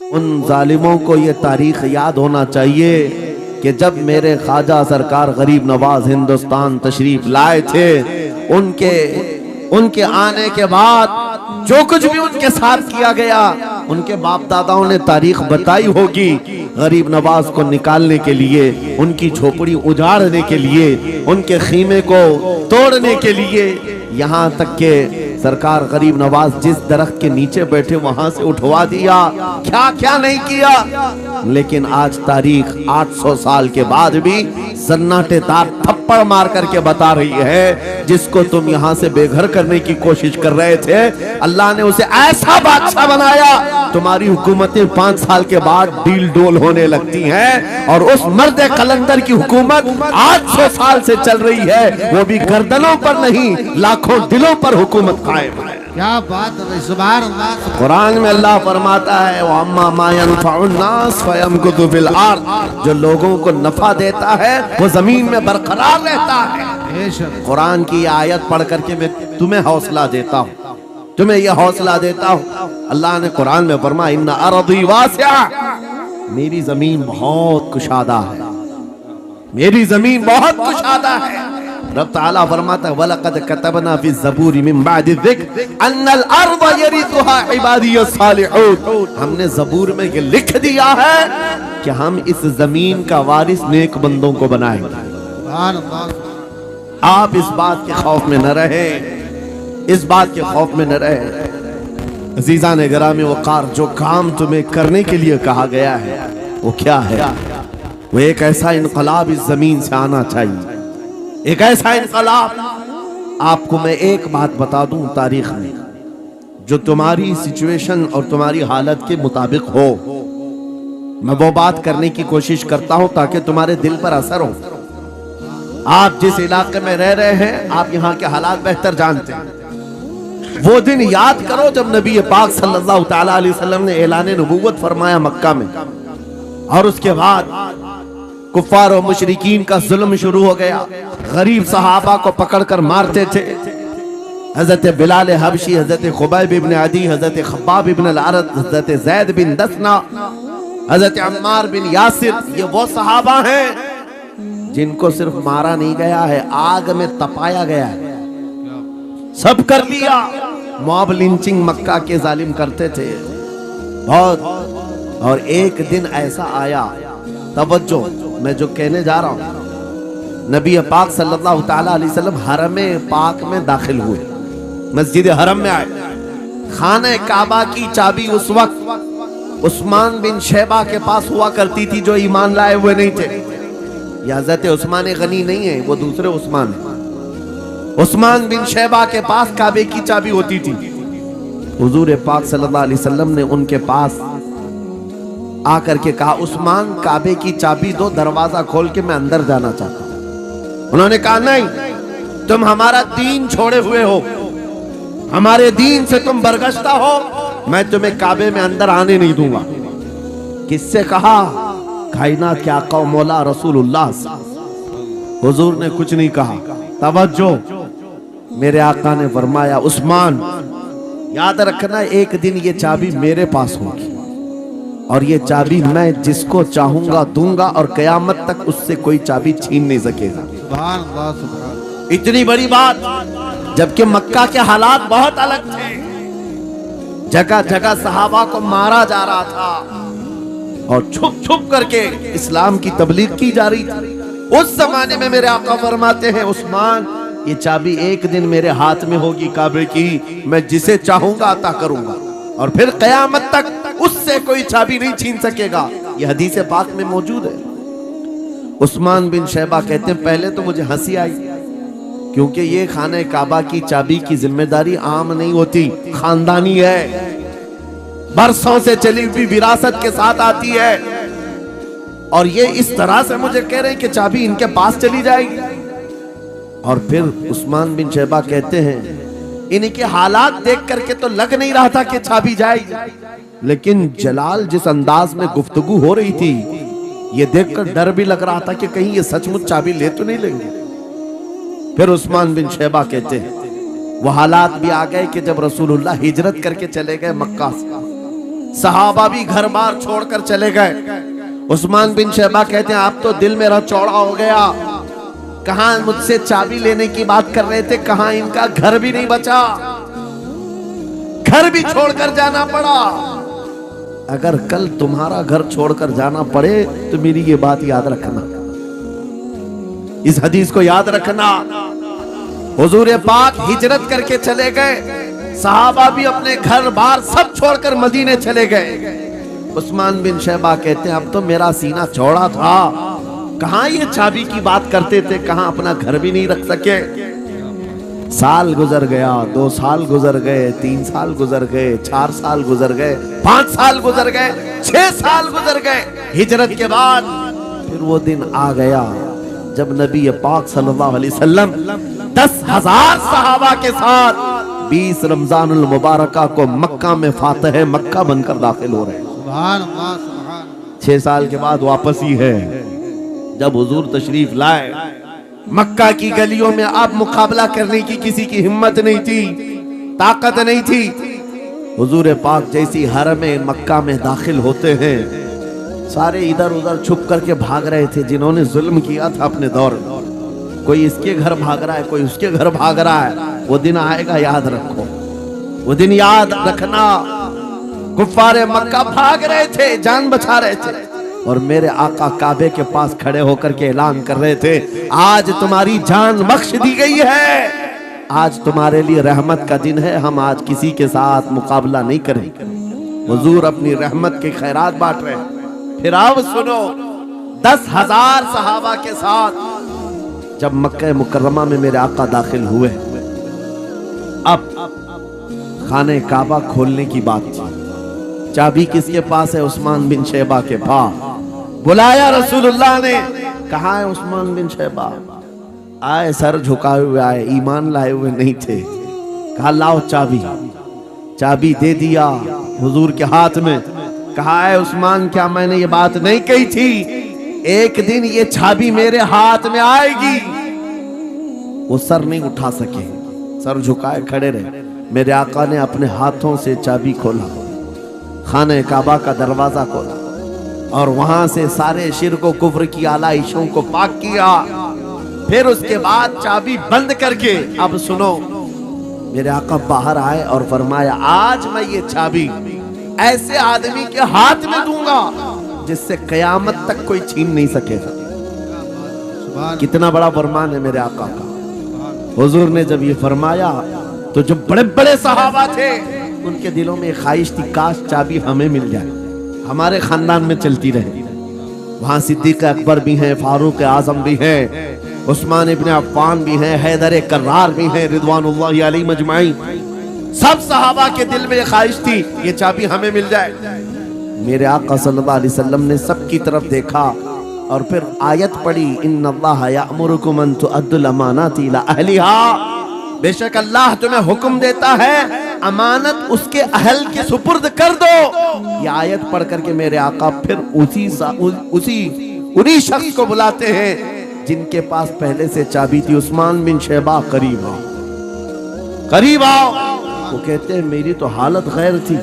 उन जालिमों को ये तारीख याद होना चाहिए कि जब मेरे ख्वाजा सरकार गरीब नवाज हिंदुस्तान तशरीफ लाए थे, उनके आने के बाद जो कुछ भी उनके साथ किया गया, उनके बाप दादाओं ने तारीख बताई होगी। गरीब नवाज को निकालने के लिए, उनकी झोपड़ी उजाड़ने के लिए, उनके खीमे को तोड़ने के लिए, यहाँ तक के सरकार गरीब नवाज जिस दरख्त के नीचे बैठे वहां से उठवा दिया, क्या क्या नहीं किया। लेकिन आज तारीख 800 साल के बाद भी सन्नाटेदार थप्पड़ मार करके बता रही है, जिसको तुम यहाँ से बेघर करने की कोशिश कर रहे थे, अल्लाह ने उसे ऐसा बादशाह बनाया, तुम्हारी हुकूमतें 5 साल के बाद डील डोल होने लगती हैं, और उस मर्द कलंदर की हुकूमत 800 साल से चल रही है, वो भी गर्दनों पर नहीं, लाखों दिलों पर हुकूमत कायम है। क्या बात है, सुभान अल्लाह। कुरान में अल्लाह फरमाता है, वअम्मा मा यनफउन्नास फयमकुतु फिल अर्द, जो लोगों को नफा देता है वो जमीन में बरकरार रहता है। कुरान की आयत पढ़ करके मैं तुम्हें हौसला देता हूँ, तुम्हें यह हौसला देता हूँ। अल्लाह ने कुरान में फरमाया, इन्ना अर्दी वासिआ, मेरी जमीन बहुत कुशादा है, मेरी जमीन बहुत कुशादा है। रब ताला फरमाता है, वलक़द कतबना फी ज़बूरी मिन बादि ज़िक्र अन्नल अर्द यरिथुहा इबादियस सालिहून, हमने ज़बूर में ये लिख दिया है कि हम इस जमीन का वारिस नेक बंदों को बनाएंगे। आप इस बात के खौफ में न रहे, इस बात के खौफ में न रहे। अज़ीज़ान गिरामी वक़ार, जो काम तुम्हें करने के लिए कहा गया है वो क्या है? वो एक ऐसा इनकलाब इस जमीन से आना चाहिए, एक ऐसा इनकलाब। आपको मैं एक बात बता दूं, तारीख में जो तुम्हारी सिचुएशन और तुम्हारी हालत के मुताबिक हो, मैं वो बात करने की कोशिश करता हूं ताकि तुम्हारे दिल पर असर हो। आप जिस इलाके में रह रहे हैं, आप यहाँ के हालात बेहतर जानते हैं। वो दिन याद करो जब नबी पाक सल्लल्लाहु तआला अलैहि वसल्लम ने ऐलान नबूवत फरमाया मक्का में, और उसके बाद कुफ्फार और मुशरिकीन का जुल्म शुरू हो गया। गरीब सहाबा को पकड़कर मारते थे। हजरत बिलाल हबशी, हजरत खुबैब इब्न अदी, हजरत खब्बाब इब्न अल-अरत, हजरत ज़ैद बिन दसना, हजरत अम्मार बिन यासिर, ये वो सहाबा हैं जिनको सिर्फ मारा नहीं गया है, आग में तपाया गया है। सब कर लिया। मॉब लिंचिंग मक्का के जालिम करते थे बहुत। और एक दिन ऐसा आया, तवज्जो, मैं जो कहने जा रहा हूं, नबी पाक सल्लल्लाहु तआला अलैहि वसल्लम हरम पाक में दाखिल हुए, मस्जिद हरम में आए। खाने काबा की चाबी उस वक्त उस्मान बिन शैबा के पास हुआ करती थी, जो ईमान लाए हुए नहीं थे। ये हजरत उस्मान गनी नहीं है, वो दूसरे उस्मान है। उस्मान बिन शैबा के पास काबे की चाबी होती थी। हुजूर पाक सल्लल्लाहु अलैहि वसल्लम ने उनके पास आकर के कहा, उस्मान काबे की चाबी दो, दरवाजा खोल के मैं अंदर जाना चाहता हूं। उन्होंने कहा, नहीं, तुम हमारा दीन छोड़े हुए हो, हमारे दीन से तुम बरगश्ता हो, मैं तुम्हें काबे में अंदर आने नहीं दूंगा। किससे कहा? कायनात के आका मौला रसूलुल्लाह। हुजूर ने कुछ नहीं कहा। तवज्जो, मेरे आका ने फरमाया, उस्मान याद रखना, एक दिन ये चाबी मेरे पास होगी, और ये चाबी मैं जिसको चाहूंगा दूंगा, और कयामत तक उससे कोई चाबी छीन नहीं सकेगा। सुभान अल्लाह, सुभान। इतनी बड़ी बात, जबकि मक्का के हालात बहुत अलग थे। जगह जगह सहाबा को मारा जा रहा था, और छुप छुप करके इस्लाम की तबलीग की जा रही थी। उस जमाने में मेरे आका फरमाते हैं, उस्मान, ये चाबी एक दिन मेरे हाथ में होगी काबे की, मैं जिसे चाहूंगा अता करूंगा, और फिर कयामत तक उससे कोई चाबी नहीं छीन सकेगा। ये हदीस पाक में मौजूद है। उस्मान बिन शैबा कहते हैं, पहले तो मुझे हंसी आई, क्योंकि ये खाने काबा की चाबी की जिम्मेदारी आम नहीं होती, खानदानी है, बरसों से चली हुई विरासत के साथ आती है। और ये इस तरह से मुझे कह रहे हैं कि चाबी इनके पास चली जाएगी। और फिर उस्मान बिन शैबा कहते हैं, इनके हालात देख करके तो लग नहीं रहा था कि चाबी जाएगी, लेकिन जलाल जिस अंदाज में गुफ्तगू हो रही थी, ये देखकर डर भी लग रहा था कि कहीं ये सचमुच चाबी ले तो नहीं लेंगे। फिर उस्मान बिन शैबा कहते हैं, वो हालात भी आ गए कि जब रसूलुल्लाह हिजरत करके चले गए मक्का से, सहाबा भी घर बार छोड़कर चले गए। उस्मान बिन शैबा कहते हैं अब तो दिल मेरा चौड़ा हो गया, कहां मुझसे चाबी लेने की बात कर रहे थे, कहां इनका घर भी नहीं बचा, घर भी छोड़कर जाना पड़ा। अगर कल तुम्हारा घर छोड़कर जाना पड़े तो मेरी ये बात याद रखना, इस हदीस को याद रखना। हुजूर पाक हिजरत करके चले गए, सहाबा भी अपने घर बार सब छोड़कर मदीने चले गए। उस्मान बिन शैबा कहते हैं अब तो मेरा सीना चौड़ा था, कहां ये चाबी की बात करते थे, कहां अपना घर भी नहीं रख सके। साल गुजर गया, 2 साल गुजर गए, 3 साल गुजर गए, 4 साल गुजर गए, 5 साल गुजर गए, 6 साल गुजर गए। हिजरत के बाद फिर वो दिन आ गया जब नबी पाक सल्लल्लाहु अलैहि वसल्लम 10,000 सहाबा के साथ 20 रमजानुल मुबारका को मक्का में फातह मक्का बनकर दाखिल हो रहे हैं। सुभान अल्लाह, सुभान। 6 साल के बाद वापस ही है जब हुजूर तशरीफ लाए। मक्का की गलियों में अब मुकाबला करने की किसी की हिम्मत नहीं थी, ताकत नहीं थी। हुजूर पाक जैसी हरम मक्का में दाखिल होते हैं, सारे इधर उधर छुप करके भाग रहे थे जिन्होंने जुल्म किया था अपने दौर में। कोई इसके घर भाग रहा है, कोई उसके घर भाग रहा है। वो दिन आएगा, याद रखो, वो दिन याद रखना। कुफ्फारे मक्का भाग रहे थे, जान बचा रहे थे, और मेरे आका काबे के पास खड़े होकर के ऐलान कर रहे थे आज तुम्हारी जान बख्श दी गई है, आज तुम्हारे लिए रहमत का दिन है, हम आज किसी के साथ मुकाबला नहीं करेंगे। हुजूर अपनी रहमत के खैरात बांट रहे हैं। फिर अब सुनो, 10,000 सहाबा के साथ जब मक्का मुकर्रमा में मेरे आका दाखिल हुए, अब खाने काबा खोलने की बात थी। चाबी किसके पास है? उस्मान बिन शैबा के पास। बुलाया रसूलुल्लाह ने, कहा है उस्मान बिन शैबा? आए, सर झुकाए हुए आए, ईमान लाए हुए नहीं थे। कहा लाओ चाबी। चाबी दे दिया हुजूर के हाथ में। कहा है उस्मान, क्या मैंने ये बात नहीं कही थी, एक दिन ये चाबी मेरे हाथ में आएगी? वो सर नहीं उठा सके, सर झुकाए खड़े रहे। मेरे आका ने अपने हाथों से चाबी खोला, खाने काबा का दरवाजा खोला, और वहां से सारे शिर्क व कुफ्र की आलाइशों को पाक किया। फिर उसके बाद चाबी बंद करके, अब सुनो, मेरे आका बाहर आए और फरमाया आज मैं ये चाबी ऐसे आदमी के हाथ में दूंगा जिससे कयामत तक कोई छीन नहीं सकेगा। कितना बड़ा फरमान है मेरे आका का। हुजूर ने जब ये फरमाया तो जो बड़े बड़े सहाबा थे उनके दिलों में ख्वाहिश थी काश चाबी हमें मिल जाए, हमारे खानदान में चलती रहे। वहां सिद्दीक अकबर भी हैं, फारूक आजम भी हैं, उस्मान इब्न अफ्फान भी हैं, हैदर कर्रार भी हैं, रिदवानुल्लाहि अलैहि मजमाइन। सब सहाबा के दिल में ख्वाहिश थी ये चाबी हमें मिल जाए। मेरे आका सल्लल्लाहु अलैहि वसल्लम ने सबकी तरफ देखा और फिर आयत पढ़ी, इन्नल्लाह यअमुरुकुम अन तुअद्दुल अमानाति इला अहलिहा, बेशक अल्लाह तुम्हें हुक्म देता है अमानत उसके अहल के सुपुर्द कर दो। ये आयत पढ़ करके मेरे आका फिर उन्हीं शख्स को बुलाते हैं जिनके पास पहले से चाबी थी। उस्मान बिन शैबा, करीब आओ, करीब आओ। वो कहते हैं मेरी तो हालत गैर थी,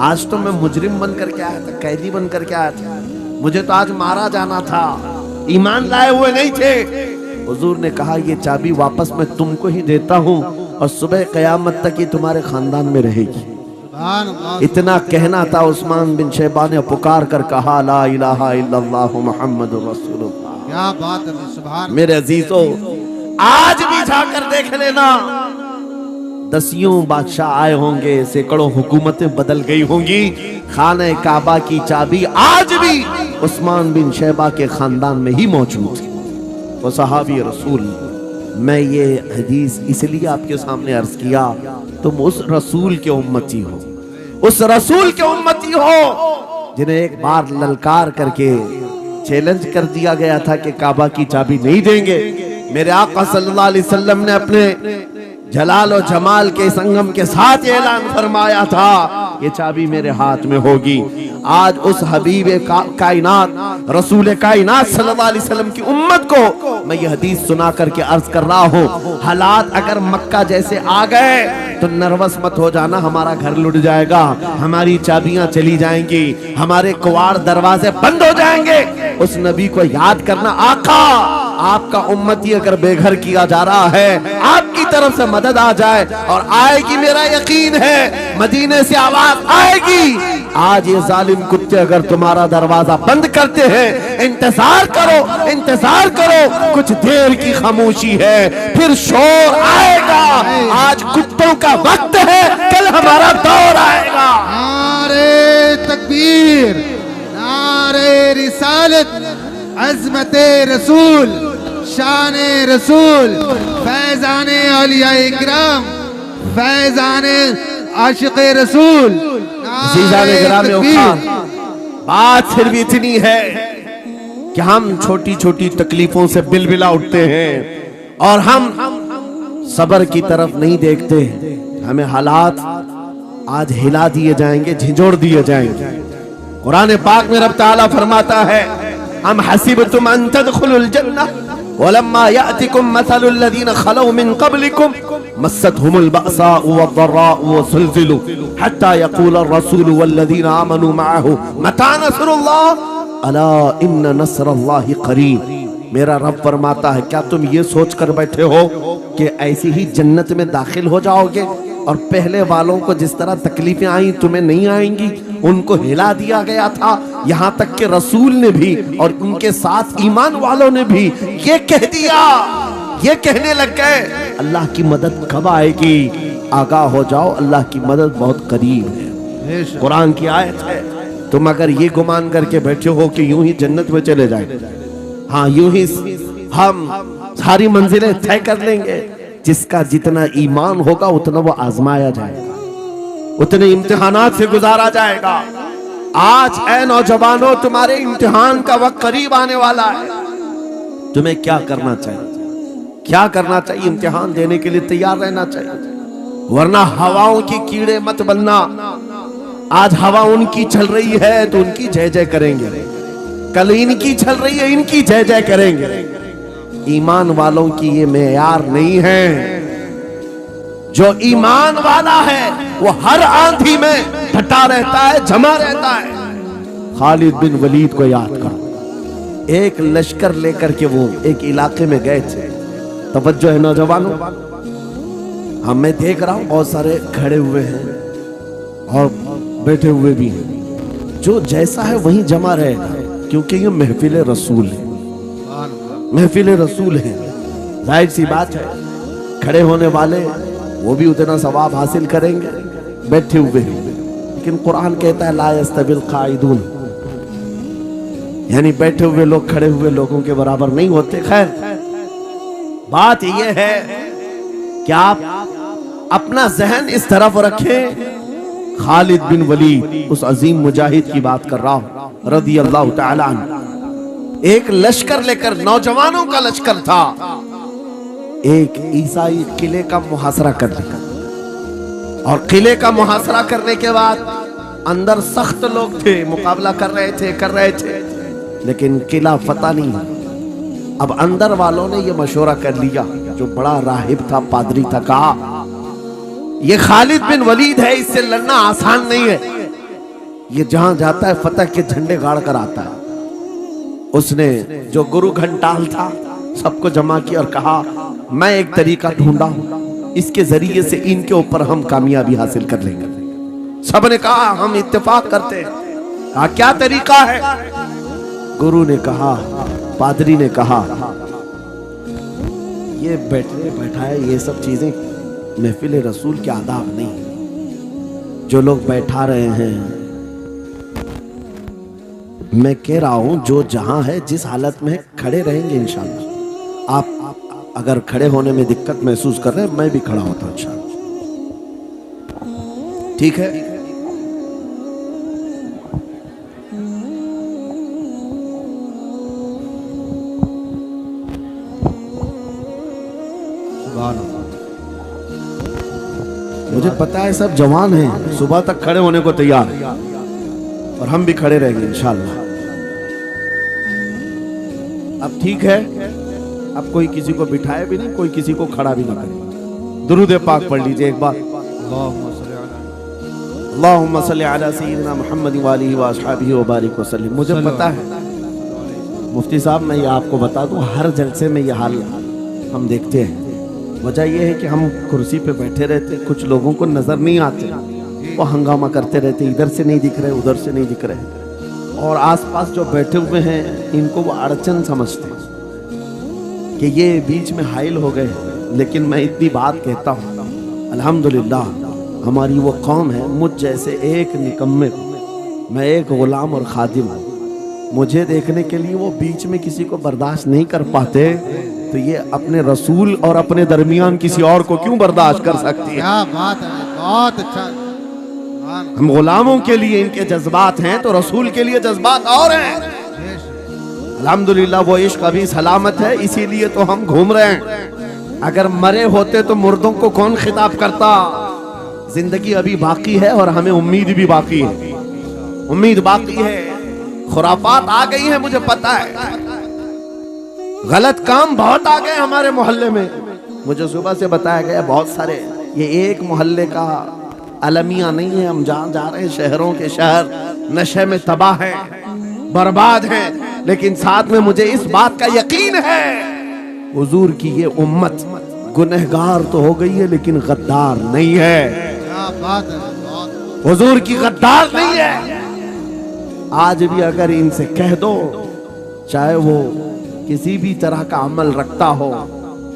आज तो मैं मुजरिम बन करके आया था, कैदी बन करके आया था, मुझे तो आज मारा जाना था, ईमान लाए हुए नहीं थे। हुजूर ने कहा ये चाबी वापस मैं तुमको ही देता हूँ और सुबह कयामत तक ये तुम्हारे खानदान में रहेगी। इतना कहना था, उस्मान बिन शैबा ने पुकार कर कहा ला इलाहा इल्लल्लाहु मुहम्मदुर रसूलुल्लाह। क्या बात है, सुभान। मेरे अजीजों, आज भी जाकर देख लेना, दसियों बादशाह आए होंगे, सैकड़ों हुकूमतें बदल गई होंगी, खाने काबा की चाबी आज भी उस्मान बिन शैबा के खानदान में ही मौजूद है। वो सहाबी रसूल। मैं ये हदीस इसलिए आपके सामने अर्ज किया, तुम उस रसूल के उम्मती हो, उस रसूल के उम्मती हो जिन्हें एक बार ललकार करके चैलेंज कर दिया गया था कि काबा की चाबी नहीं देंगे। मेरे आका सल्लल्लाहु अलैहि वसल्लम ने अपने जलाल और जमाल के संगम के साथ ऐलान फरमाया था ये चाबी मेरे हाथ में होगी। आज उस हबीब कायनात रसूल कायनात सल्लल्लाहु अलैहि वसल्लम की उम्मत को मैं ये हदीस सुना करके अर्ज कर रहा हूँ, हालात अगर मक्का जैसे आ गए तो नर्वस मत हो जाना, हमारा घर लुट जाएगा, हमारी चाबियां चली जाएंगी, हमारे कुवाड़ दरवाजे बंद हो जाएंगे। उस नबी को याद करना, आका आपका उम्मती अगर बेघर किया जा रहा है, आपकी तरफ से मदद आ जाए और आएगी, मेरा यकीन है मदीने से आवाज आएगी। आज ये जालिम कुत्ते अगर तुम्हारा दरवाजा बंद करते हैं, इंतजार करो, इंतजार करो, कुछ देर की खामोशी है, फिर शोर आएगा। आज कुत्तों का वक्त है, कल हमारा दौर आएगा। नारे तकबीर, नारे रिसालत, अज़मते रसूल, शाने रसूल, फैजाने औलिया इकराम, फैजाने आशिक़े रसूल। बात सिर्फ इतनी है कि हम छोटी छोटी तकलीफों से बिलबिला उठते हैं और हम सब्र की तरफ नहीं देखते। हमें हालात आज हिला दिए जाएंगे, झिझोड़ दिए जाएंगे। कुरान पाक में रब ताला फरमाता है, हम हसीबतुम अन तदखुलुल जन्नह वलम्मा यातिकुम मसलुल लदीन खलौ मिन क़ब्लिकुम मस्सतहुमुल बअसाउ वद्दर्राउ वज़ुलज़िलू हत्ता यक़ूल अर्रसूलु वल्लदीन आमनू मअहु मता नस्रुल्लाह अला इन्न नस्रल्लाहि क़रीब। मेरा रब फरमाता है, क्या तुम ये सोच कर बैठे हो कि ऐसी ही जन्नत में दाखिल हो जाओगे और पहले वालों को जिस तरह तकलीफें आई तुम्हें नहीं आएंगी? उनको हिला दिया गया था, यहाँ तक कि रसूल ने भी और उनके साथ ईमान वालों ने भी ये कह दिया, ये कहने लग गए अल्लाह की मदद कब आएगी? आगाह हो जाओ, अल्लाह की मदद बहुत करीब है। कुरान की आयत है। तुम अगर ये गुमान करके बैठे हो कि यूं ही जन्नत में चले जाए, हाँ यूं ही हम सारी मंजिलें तय कर लेंगे, जिसका जितना ईमान होगा उतना वो आजमाया जाएगा, उतने इम्तिहानात से गुजारा जाएगा। आज ऐ नौजवानों, तुम्हारे इम्तिहान का वक्त करीब आने वाला है। तुम्हें क्या करना चाहिए? क्या करना चाहिए? इम्तिहान देने के लिए तैयार रहना चाहिए, वरना हवाओं की कीड़े मत बनना। आज हवा उनकी चल रही है तो उनकी जय जय करेंगे, कल इनकी चल रही है इनकी जय जय करेंगे। ईमान वालों की ये मेयार नहीं है। जो ईमान वाला है वो हर आंधी में डटा रहता है, जमा रहता है। खालिद बिन वलीद को याद करो, एक लश्कर लेकर के वो एक इलाके में गए थे। तवज्जो है नौजवानों, हम मैं देख रहा हूं बहुत सारे खड़े हुए हैं और बैठे हुए भी हैं। जो जैसा है वहीं जमा रहेगा, क्योंकि ये महफिल रसूल है, महफिल रसूल है। जाहिर सी बात है, खड़े होने वाले वो भी उतना सवाब हासिल करेंगे, बैठे हुए हैं। लेकिन कुरान कहता है ला यस्तविल काइदून, यानी बैठे हुए लोग खड़े हुए लोगों के बराबर नहीं होते। खैर, बात यह है कि आप अपना जहन इस तरफ रखें। खालिद बिन वलीद, उस अजीम मुजाहिद की बात कर रहा हूं रज़ी अल्लाह तआला अन्हु। एक लश्कर लेकर, नौजवानों का लश्कर था, एक ईसाई किले का मुहासरा कर लिया। और किले का मुहासरा करने के बाद अंदर सख्त लोग थे, मुकाबला कर रहे थे, लेकिन किला फतह नहीं। अब अंदर वालों ने यह मशवरा कर लिया, जो बड़ा राहिब था, पादरी था, कहा ये खालिद बिन वलीद है, इससे लड़ना आसान नहीं है। ये जहां जाता है फतह के झंडे गाड़ कर आता है। उसने जो गुरु घंटाल था सबको जमा किया और कहा मैं एक तरीका ढूंढा हूं, इसके जरिए से इनके ऊपर हम कामयाबी हासिल कर लेंगे। सबने कहा हम इत्तेफाक करते हैं। कहा क्या तरीका है? गुरु ने कहा, पादरी ने कहा, ये बैठाए ये सब चीजें महफिल रसूल के आदाब नहीं। जो लोग बैठा रहे हैं, मैं कह रहा हूं जो जहां है, जिस हालत में है, खड़े रहेंगे इंशाअल्लाह। आप अगर खड़े होने में दिक्कत महसूस कर रहे हैं, मैं भी खड़ा होता हूं इंशाअल्लाह, ठीक है? मुझे पता है सब जवान हैं, सुबह तक खड़े होने को तैयार हैं और हम भी खड़े रहेंगे इंशाल्लाह। अब ठीक है, अब कोई किसी को बिठाए भी नहीं, कोई किसी को खड़ा भी ना करे। दुरूद पाक पढ़ लीजिए एक बार। अल्लाहुम्मा सल्ली अला सय्यिदिना मुहम्मद व आलिहि व अस्हाबिहि व बारिक वसल्लम। मुझे पता है मुफ्ती साहब, मैं ये आपको बता दूं, हर जलसे में ये हाल हम देखते हैं। वजह यह है कि हम कुर्सी पे बैठे रहते, कुछ लोगों को नजर नहीं आते, वो हंगामा करते रहते, इधर से नहीं दिख रहे, उधर से नहीं दिख रहे, और आसपास जो बैठे हुए हैं इनको वो अड़चन समझते हैं कि ये बीच में हाइल हो गए। लेकिन मैं इतनी बात कहता हूँ, अल्हम्दुलिल्लाह हमारी वो कौम है, मुझ जैसे एक निकम्मे को, मैं एक गुलाम और खादिम हूँ, मुझे देखने के लिए वो बीच में किसी को बर्दाश्त नहीं कर पाते, तो ये अपने रसूल और अपने दरमियान किसी और को क्यों बर्दाश्त कर सकती है? क्या बात है, बहुत अच्छा। हम गुलामों के लिए इनके जज्बात हैं तो रसूल के लिए जज्बात और हैं। अल्हम्दुलिल्लाह वो इश्क अभी सलामत है, इसीलिए तो हम घूम रहे हैं। अगर मरे होते तो मुर्दों को कौन खिताब करता? जिंदगी अभी बाकी है और हमें उम्मीद भी बाकी है, उम्मीद बाकी है। खुराफात आ गई है, मुझे पता है, गलत काम बहुत आ गए हमारे मोहल्ले में। मुझे सुबह से बताया गया बहुत सारे, ये एक मोहल्ले का अलमिया नहीं है, हम जहाँ जा रहे हैं शहरों के शहर नशे में तबाह हैं, बर्बाद हैं। लेकिन साथ में मुझे इस बात का यकीन है, हुजूर की ये उम्मत गुनहगार तो हो गई है लेकिन गद्दार नहीं है। क्या बात है, हुजूर की गद्दार नहीं है। आज भी अगर इनसे कह दो, चाहे वो किसी भी तरह का अमल रखता हो,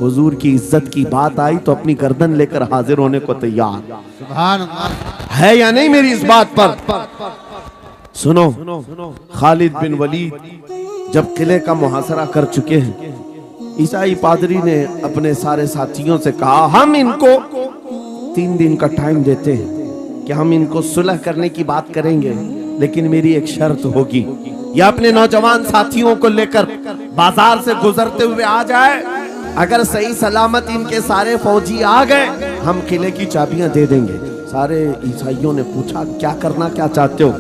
हुजूर की इज्जत की बात आई तो अपनी गर्दन लेकर हाजिर होने को तैयार सुभान अल्लाह है या नहीं मेरी इस बात पर? सुनो, खालिद बिन वलीद जब किले का मुहासरा कर चुके हैं, ईसाई पादरी ने अपने सारे साथियों से कहा, हम इनको 3 दिन का टाइम देते हैं कि हम इनको सुलह करने की बात करेंगे, लेकिन मेरी एक शर्त होगी, या अपने नौजवान साथियों को लेकर बाजार से गुजरते हुए आ जाए, अगर सही सलामत इनके सारे फौजी आ गए, हम किले की चाबियां दे देंगे। सारे ईसाइयों ने पूछा, क्या करना, क्या चाहते हो?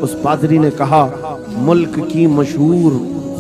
उस पादरी ने कहा, मुल्क की मशहूर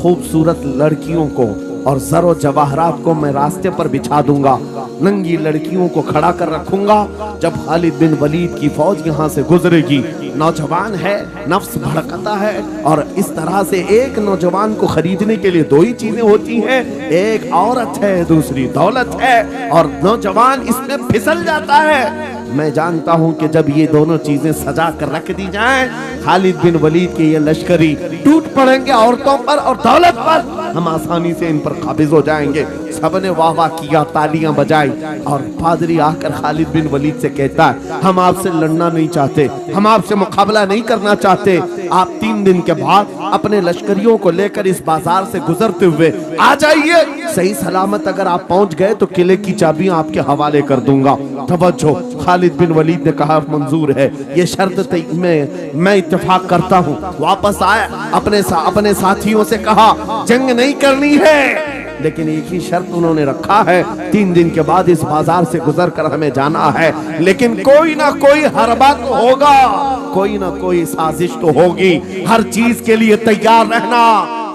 खूबसूरत लड़कियों को और ज़रो जवाहरात को मैं रास्ते पर बिछा दूंगा, नंगी लड़कियों को खड़ा कर रखूंगा। जब खालिद बिन वलीद की फौज यहाँ से गुजरेगी, नौजवान है, नफ्स भड़कता है, और इस तरह से एक नौजवान को खरीदने के लिए 2 ही चीजें होती हैं, एक औरत है, दूसरी दौलत है, और नौजवान इसमें फिसल जाता है। मैं जानता हूं कि जब ये दोनों चीजें सजा कर रख दी जाएं, खालिद बिन वलीद के ये लश्करी टूट पड़ेंगे औरतों पर और दौलत पर, हम आसानी से इन पर काबिज हो जाएंगे। सबने वाह वाह किया, तालियां बजाई, और पादरी आकर खालिद बिन वलीद से कहता है, हम आपसे लड़ना नहीं चाहते, हम आपसे मुकाबला नहीं करना चाहते, आप 3 दिन के बाद अपने लश्करियों को लेकर इस बाजार से गुजरते हुए आ जाइए, सही सलामत अगर आप पहुंच गए तो किले की चाबियां आपके हवाले कर दूंगा। तवज्जो, खालिद बिन वलीद ने कहा, मंजूर है, ये शर्त मैं इत्तेफाक करता हूँ। वापस आए, अपने साथियों से कहा, जंग नहीं करनी है, लेकिन एक ही शर्त उन्होंने रखा है, 3 दिन के बाद इस बाजार से गुजर कर हमें जाना है, लेकिन कोई ना कोई हरबा तो होगा, कोई ना कोई साजिश तो होगी, हर चीज के लिए तैयार रहना।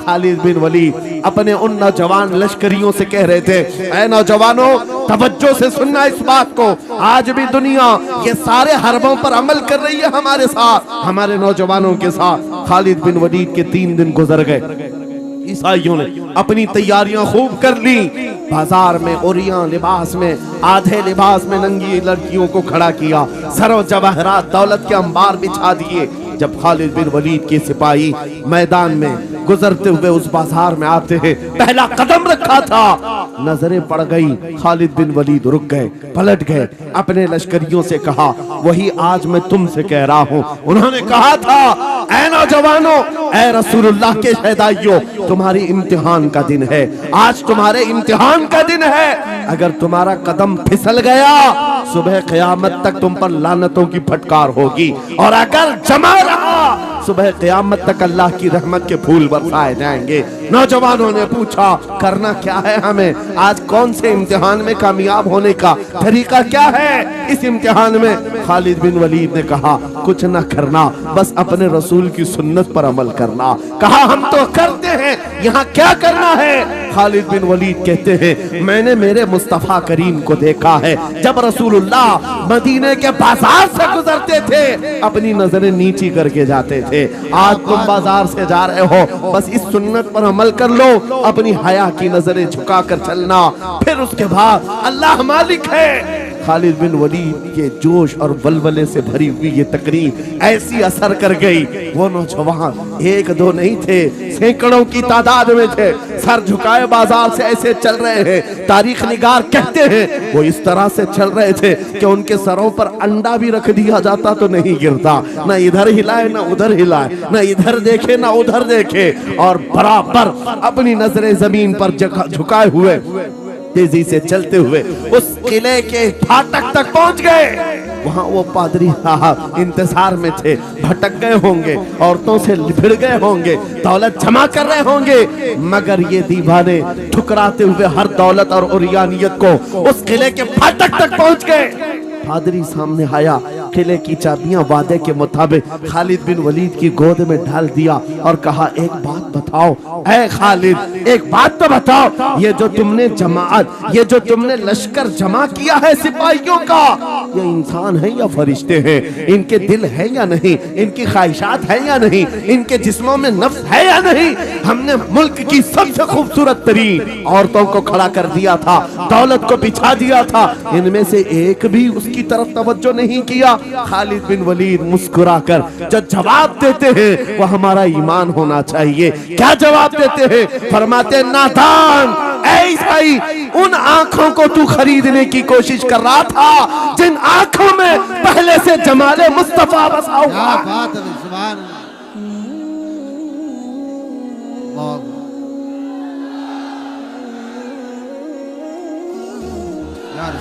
खालिद बिन वलीद अपने उन नौजवान लश्करियों से कह रहे थे, ऐ नौजवानों, तवज्जो से सुनना इस बात को, आज भी दुनिया ये सारे हरबों पर अमल कर रही है हमारे साथ, हमारे नौजवानों के साथ। खालिद बिन वलीद के 3 दिन गुजर गए, ईसाइयों ने अपनी तैयारियां खूब कर ली, बाजार में ओरियां लिबास में, आधे लिबास में नंगी लड़कियों को खड़ा किया, सरो जवाहरात दौलत के अंबार बिछा दिए। जब खालिद बिन वलीद के सिपाही मैदान में गुजरते हुए उस बाजार में आते हैं, पहला कदम रखा था, नजरें पड़ गई, खालिद बिन वलीद रुक गए, पलट गए, अपने लश्करियों से कहा, वही आज मैं तुमसे कह रहा हूँ। उन्होंने कहा था, ऐ नौजवानों, ऐ रसूलुल्लाह के शहदाइयों, तुम्हारी इम्तिहान का दिन है, आज तुम्हारे इम्तिहान का दिन है। अगर तुम्हारा कदम फिसल गया, सुबह क़यामत तक तुम पर लानतों की फटकार होगी, और अगर जमा रहा सुबह क़यामत तक अल्लाह की रहमत के फूल बरसाए जाएंगे। नौजवानों ने पूछा करना क्या है हमें, आज कौन से इम्तिहान में कामयाब होने का तरीका क्या है इस इम्तिहान में। खालिद बिन वलीद ने कहा कुछ ना करना, बस अपने रसूल की सुन्नत पर अमल करना। कहा हम तो करते हैं, यहाँ क्या करना है। खालिद बिन वलीद कहते हैं मैंने मेरे मुस्तफा करीम को देखा है, जब रसूलुल्लाह मदीने के बाजार से गुजरते थे अपनी नजरें नीची करके जाते थे। आज तुम बाजार से जा रहे हो, बस इस सुन्नत पर अमल कर लो, अपनी हया की नजरें झुकाकर चलना, फिर उसके बाद अल्लाह मालिक है। खालिद बिन वलीद के जोश और वलवले से भरी हुई ये तकरीर ऐसी असर कर गई। वो नौजवान एक दो नहीं थे, सैकड़ों की तादाद में थे, सर झुकाए बाजार से ऐसे चल रहे हैं। तारीख निगार कहते हैं वो इस तरह से चल रहे थे कि उनके सरों पर अंडा भी रख दिया जाता तो नहीं गिरता, ना इधर हिलाए ना उधर हिलाए, ना इधर देखे ना उधर देखे, और बराबर अपनी नजरें जमीन पर झुकाए हुए तेजी से चलते हुए उस किले के फाटक तक पहुंच गए। वहां वो पादरी साहब इंतजार में थे, भटक गए होंगे, औरतों से लिपट गए होंगे, दौलत जमा कर रहे होंगे, मगर ये दीवाने ठुकराते हुए हर दौलत और उरियानियत को उस किले के फाटक तक पहुंच गए। पादरी सामने आया, किले की चाबियां वादे के मुताबिक खालिद बिन वलीद की गोद में डाल दिया और कहा एक बात बताओ ऐ खालिद, एक बात तो बताओ, ये जो तुमने जमात, ये जो तुमने लश्कर जमा किया है सिपाहियों का, ये इंसान है या फरिश्ते हैं, इनके दिल है या नहीं, इनकी ख्वाहिशात है या नहीं, इनके जिस्मों में नफ्स है या नहीं। हमने मुल्क की सबसे खूबसूरत तरीन औरतों को खड़ा कर दिया था, दौलत को बिछा दिया था, इनमें से एक भी उसकी तरफ तवज्जो नहीं किया। खालिद बिन वलीद मुस्कुराकर जो जवाब देते हैं वो हमारा ईमान होना चाहिए। क्या जवाब देते हैं? फरमाते नादान, ऐ ईसाई, उन आंखों को तू खरीदने की कोशिश कर रहा था जिन आंखों में पहले से जमाले मुस्तफा बसा हुआ। क्या बात है, सुभान अल्लाह। यार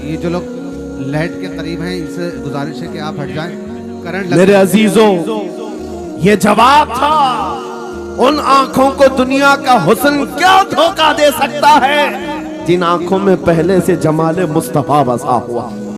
ये जो लोग लाइट के करीब हैं इनसे गुजारिश है कि आप हट जाएं, करंट मेरे अजीजों, ये जवाब था। उन आंखों को दुनिया का हुस्न क्या धोखा दे सकता है जिन आंखों में पहले से जमाले मुस्तफा बसा हुआ।